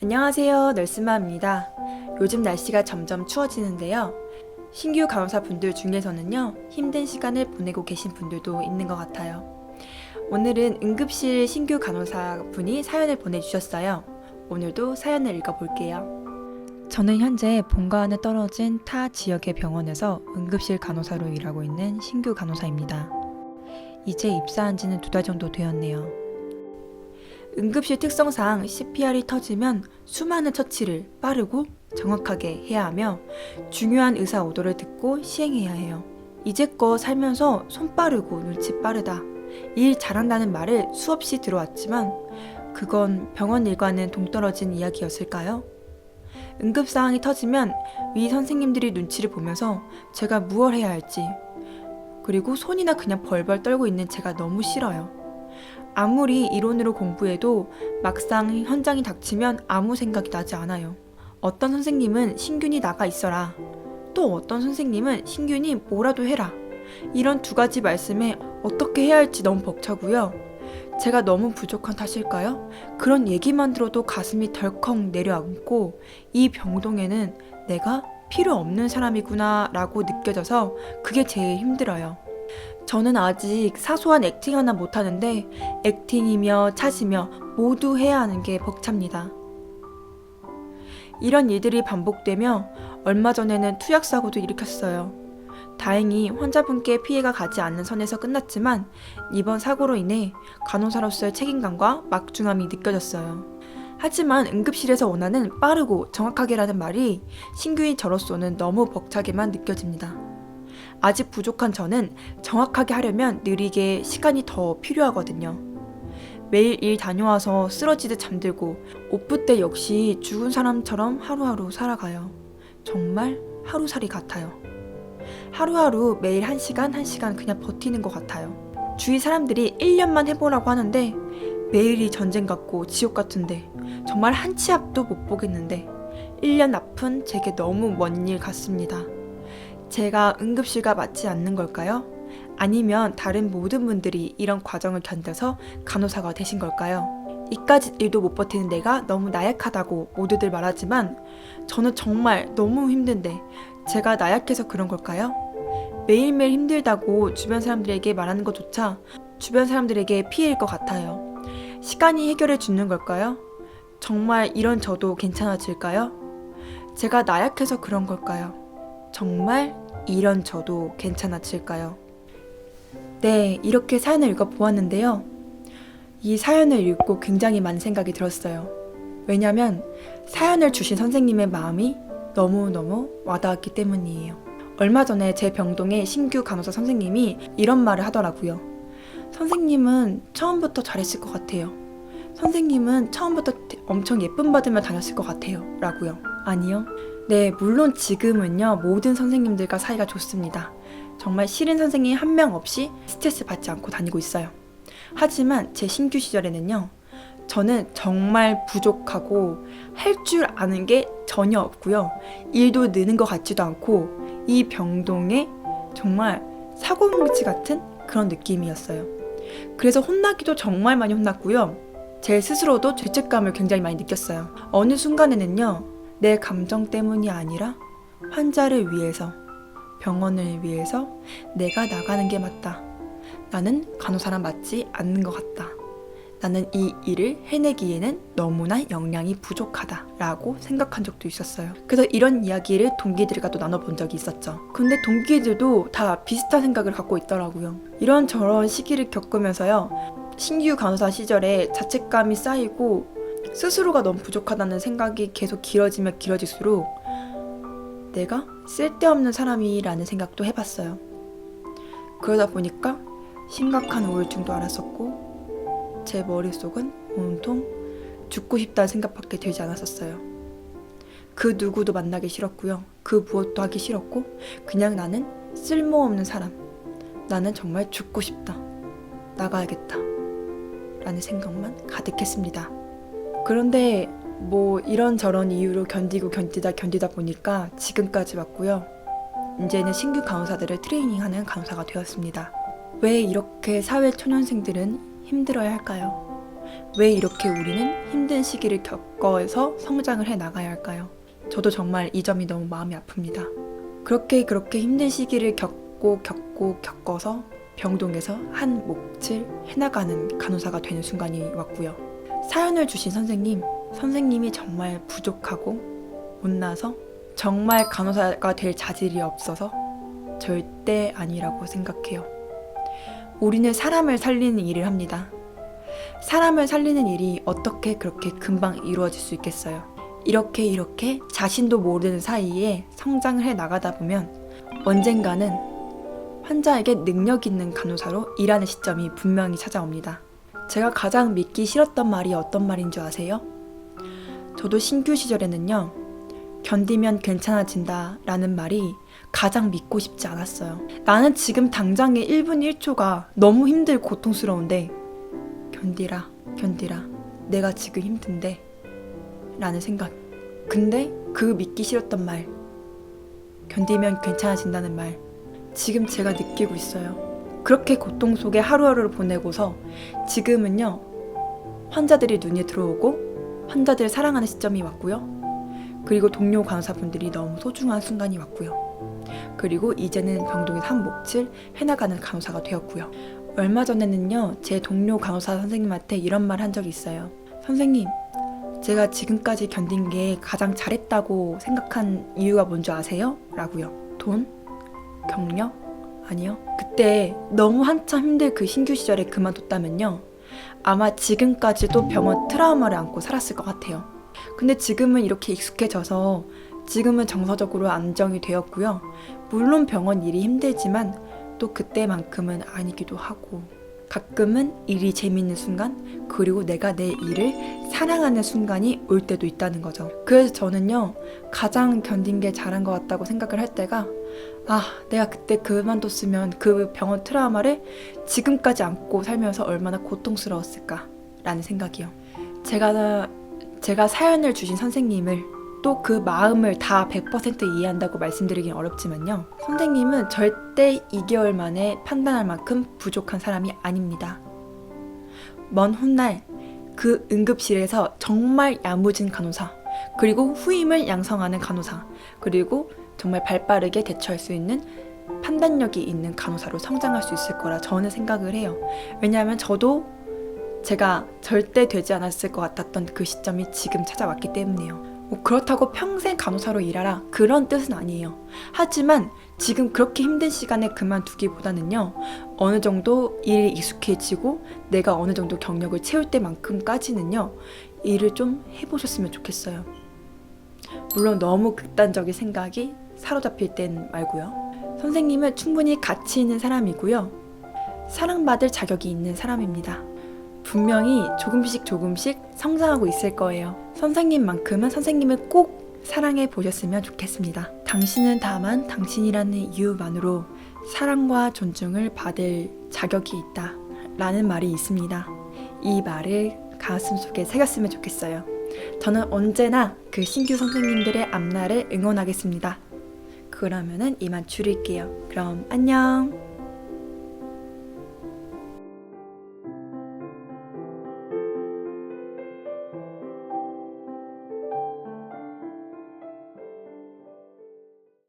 안녕하세요, 널스마입니다. 요즘 날씨가 점점 추워지는데요. 신규 간호사분들 중에서는요, 힘든 시간을 보내고 계신 분들도 있는 것 같아요. 오늘은 응급실 신규 간호사분이 사연을 보내주셨어요. 오늘도 사연을 읽어볼게요. 저는 현재 본가와는 떨어진 타 지역의 병원에서 응급실 간호사로 일하고 있는 신규 간호사입니다. 이제 입사한 지는 2달 정도 되었네요. 응급실 특성상 CPR이 터지면 수많은 처치를 빠르고 정확하게 해야 하며 중요한 의사 오더를 듣고 시행해야 해요. 이제껏 살면서 손 빠르고 눈치 빠르다, 일 잘한다는 말을 수없이 들어왔지만 그건 병원 일과는 동떨어진 이야기였을까요? 응급 상황이 터지면 위 선생님들이 눈치를 보면서 제가 무얼 해야 할지, 그리고 손이나 그냥 벌벌 떨고 있는 제가 너무 싫어요. 아무리 이론으로 공부해도 막상 현장이 닥치면 아무 생각이 나지 않아요. 어떤 선생님은 신균이 나가 있어라, 또 어떤 선생님은 신균이 뭐라도 해라, 이런 2가지 말씀에 어떻게 해야 할지 너무 벅차고요. 제가 너무 부족한 탓일까요? 그런 얘기만 들어도 가슴이 덜컥 내려앉고 이 병동에는 내가 필요 없는 사람이구나 라고 느껴져서 그게 제일 힘들어요. 저는 아직 사소한 액팅 하나 못하는데 액팅이며 차시며 모두 해야 하는 게 벅찹니다. 이런 일들이 반복되며 얼마 전에는 투약사고도 일으켰어요. 다행히 환자분께 피해가 가지 않는 선에서 끝났지만 이번 사고로 인해 간호사로서의 책임감과 막중함이 느껴졌어요. 하지만 응급실에서 원하는 빠르고 정확하게라는 말이 신규인 저로서는 너무 벅차게만 느껴집니다. 아직 부족한 저는 정확하게 하려면 느리게 시간이 더 필요하거든요. 매일 일 다녀와서 쓰러지듯 잠들고 오프 때 역시 죽은 사람처럼 하루하루 살아가요. 정말 하루살이 같아요. 하루하루 매일 1시간 그냥 버티는 것 같아요. 주위 사람들이 1년만 해보라고 하는데 매일이 전쟁 같고 지옥 같은데 정말 한 치 앞도 못 보겠는데 1년 앞은 제게 너무 먼 일 같습니다. 제가 응급실과 맞지 않는 걸까요? 아니면 다른 모든 분들이 이런 과정을 견뎌서 간호사가 되신 걸까요? 이까짓 일도 못 버티는 내가 너무 나약하다고 모두들 말하지만 저는 정말 너무 힘든데 제가 나약해서 그런 걸까요? 매일매일 힘들다고 주변 사람들에게 말하는 것조차 주변 사람들에게 피해일 것 같아요. 시간이 해결해 주는 걸까요? 정말 이런 저도 괜찮아질까요? 제가 나약해서 그런 걸까요? 정말 이런 저도 괜찮아질까요? 네, 이렇게 사연을 읽어보았는데요. 이 사연을 읽고 굉장히 많은 생각이 들었어요. 왜냐면 사연을 주신 선생님의 마음이 너무너무 와닿았기 때문이에요. 얼마 전에 제 병동의 신규 간호사 선생님이 이런 말을 하더라고요. 선생님은 처음부터 잘했을 것 같아요. 선생님은 처음부터 엄청 예쁨 받으며 다녔을 것 같아요. 라고요. 아니요. 네, 물론 지금은요, 모든 선생님들과 사이가 좋습니다. 정말 싫은 선생님 한 명 없이 스트레스 받지 않고 다니고 있어요. 하지만 제 신규 시절에는요, 저는 정말 부족하고 할 줄 아는 게 전혀 없고요. 일도 느는 것 같지도 않고 이 병동에 정말 사고뭉치 같은 그런 느낌이었어요. 그래서 혼나기도 정말 많이 혼났고요. 제 스스로도 죄책감을 굉장히 많이 느꼈어요. 어느 순간에는요, 내 감정 때문이 아니라 환자를 위해서, 병원을 위해서 내가 나가는 게 맞다. 나는 간호사랑 맞지 않는 것 같다. 나는 이 일을 해내기에는 너무나 역량이 부족하다 라고 생각한 적도 있었어요. 그래서 이런 이야기를 동기들과 또 나눠본 적이 있었죠. 근데 동기들도 다 비슷한 생각을 갖고 있더라고요. 이런저런 시기를 겪으면서요, 신규 간호사 시절에 자책감이 쌓이고 스스로가 너무 부족하다는 생각이 계속 길어지면 길어질수록 내가 쓸데없는 사람이라는 생각도 해봤어요. 그러다 보니까 심각한 우울증도 알았었고 제 머릿속은 온통 죽고 싶다는 생각밖에 들지 않았었어요. 그 누구도 만나기 싫었고요. 그 무엇도 하기 싫었고 그냥 나는 쓸모없는 사람, 나는 정말 죽고 싶다, 나가야겠다 라는 생각만 가득했습니다. 그런데 뭐 이런저런 이유로 견디다 보니까 지금까지 왔고요. 이제는 신규 간호사들을 트레이닝하는 간호사가 되었습니다. 왜 이렇게 사회 초년생들은 힘들어야 할까요? 왜 이렇게 우리는 힘든 시기를 겪어서 성장을 해 나가야 할까요? 저도 정말 이 점이 너무 마음이 아픕니다. 그렇게 힘든 시기를 겪어서 병동에서 한 몫을 해나가는 간호사가 되는 순간이 왔고요. 사연을 주신 선생님이 정말 부족하고 못나서 정말 간호사가 될 자질이 없어서 절대 아니라고 생각해요. 우리는 사람을 살리는 일을 합니다. 사람을 살리는 일이 어떻게 그렇게 금방 이루어질 수 있겠어요? 이렇게 자신도 모르는 사이에 성장을 해 나가다 보면 언젠가는 환자에게 능력 있는 간호사로 일하는 시점이 분명히 찾아옵니다. 제가 가장 믿기 싫었던 말이 어떤 말인 줄 아세요? 저도 신규 시절에는요, 견디면 괜찮아진다 라는 말이 가장 믿고 싶지 않았어요. 나는 지금 당장의 1분 1초가 너무 힘들고 고통스러운데 견디라 내가 지금 힘든데 라는 생각. 근데 그 믿기 싫었던 말, 견디면 괜찮아진다는 말, 지금 제가 느끼고 있어요. 그렇게 고통 속에 하루하루를 보내고서 지금은요, 환자들이 눈에 들어오고 환자들을 사랑하는 시점이 왔고요. 그리고 동료 간호사분들이 너무 소중한 순간이 왔고요. 그리고 이제는 병동에서 한 몫을 해나가는 간호사가 되었고요. 얼마 전에는요, 제 동료 간호사 선생님한테 이런 말 한 적이 있어요. 선생님, 제가 지금까지 견딘 게 가장 잘했다고 생각한 이유가 뭔지 아세요? 라고요. 돈? 경력? 아니요. 그때 너무 한참 힘들 그 신규 시절에 그만뒀다면요, 아마 지금까지도 병원 트라우마를 안고 살았을 것 같아요. 근데 지금은 이렇게 익숙해져서 지금은 정서적으로 안정이 되었고요. 물론 병원 일이 힘들지만 또 그때만큼은 아니기도 하고, 가끔은 일이 재밌는 순간, 그리고 내가 내 일을 사랑하는 순간이 올 때도 있다는 거죠. 그래서 저는요, 가장 견딘 게 잘한 것 같다고 생각을 할 때가, 내가 그때 그만뒀으면 그 병원 트라우마를 지금까지 안고 살면서 얼마나 고통스러웠을까 라는 생각이요. 제가 사연을 주신 선생님을, 또 그 마음을 다 100% 이해한다고 말씀드리긴 어렵지만요, 선생님은 절대 2개월 만에 판단할 만큼 부족한 사람이 아닙니다. 먼 훗날 그 응급실에서 정말 야무진 간호사, 그리고 후임을 양성하는 간호사, 그리고 정말 발빠르게 대처할 수 있는 판단력이 있는 간호사로 성장할 수 있을 거라 저는 생각을 해요. 왜냐하면 저도 제가 절대 되지 않았을 것 같았던 그 시점이 지금 찾아왔기 때문이에요. 그렇다고 평생 간호사로 일하라 그런 뜻은 아니에요. 하지만 지금 그렇게 힘든 시간에 그만두기보다는요, 어느 정도 일이 익숙해지고 내가 어느 정도 경력을 채울 때만큼까지는요, 일을 좀 해보셨으면 좋겠어요. 물론 너무 극단적인 생각이 사로잡힐 땐 말고요. 선생님은 충분히 가치 있는 사람이고요, 사랑받을 자격이 있는 사람입니다. 분명히 조금씩 성장하고 있을 거예요. 선생님만큼은 선생님을 꼭 사랑해 보셨으면 좋겠습니다. 당신은 다만 당신이라는 이유만으로 사랑과 존중을 받을 자격이 있다 라는 말이 있습니다. 이 말을 가슴속에 새겼으면 좋겠어요. 저는 언제나 그 신규 선생님들의 앞날을 응원하겠습니다. 그러면은 이만 줄일게요. 그럼 안녕.